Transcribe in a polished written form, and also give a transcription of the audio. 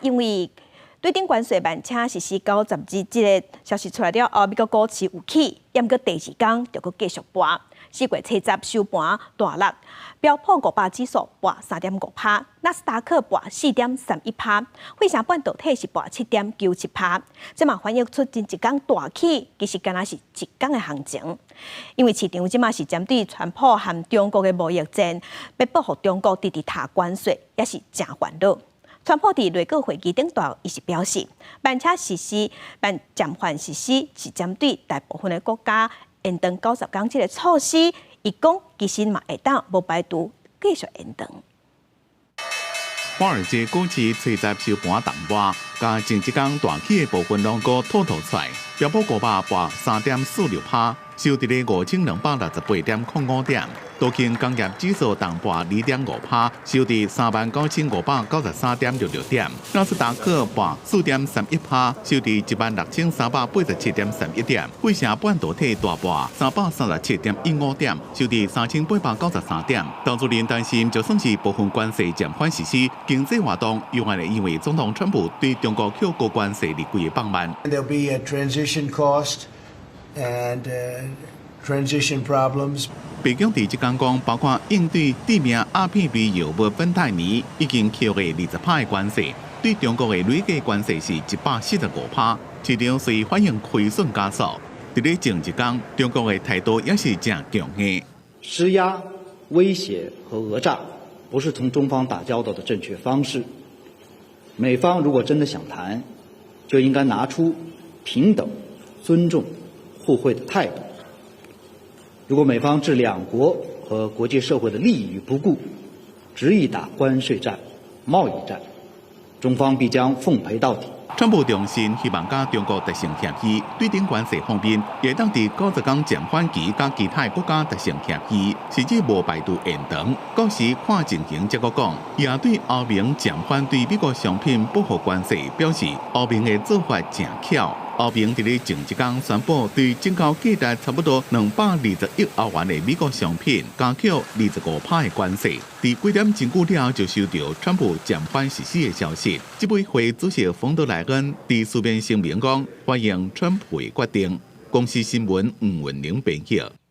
因为对顶关税慢车实施92即个消息出来了后，美国股市有起，也毋过第二天就继续跌。4月七十收盘大落，标普500指数跌3.5%，纳斯达克跌4.31%，费城半导体是跌7.97%。这嘛反映出真一天大起，其实敢若是一天的行情。因为市场即嘛是针对川普和中国的贸易战，要报复中国直塔关税，也是真烦恼。川普伫内阁会议顶大，伊是表示，慢车实施、暂缓实施是针对大部分的国家延长90天这个措施。伊讲，其实嘛会当无排除继续延长。华尔街股市七十收盘淡薄，甲前一天大起的部分拢个吐出来，标普500跌3.46%，收伫咧5268.05点。道琼工业指数淡薄2.5%，收伫39593.66点。纳斯达克跌4.31%，收伫16387.31点。费城半导体大跌337.15点，收伫3893点。投资人担心，就算是部分关税暂缓实施，经济活动有可能因为总统川普对中国扣高关税立规的放慢。There'll be a transition cost and transition problems. 北京第一天讲，包括应对地面鸦片类药物芬太尼已经扣下20%的关税，对中国的累计关税是145%，市场虽反映亏损加速。伫咧前一天，中国的态度也是正强硬，施压、威胁和讹诈不是同中方打交道的正确方式。美方如果真的想谈，就应该拿出平等、尊重、互惠的态度。如果美方置两国和国际社会的利益于不顾，执意打关税战、贸易战，中方必将奉陪到底。川普重申希望甲中国达成协议，对顶关税方面，也当伫90天暂缓期甲其他国家达成协议，甚至无排除延长。到时看情形才阁讲，也对欧盟暂缓对美国商品报复关税表示，欧盟的做法正巧。欧盟伫咧前一天宣布，对进口价值差不多220亿欧元的美国商品加扣25%的关税。伫几点真久了就收到川普暂缓实施的消息。这位会主席冯德莱恩伫书面声明讲，欢迎川普的决定。公司新闻吴文玲编译。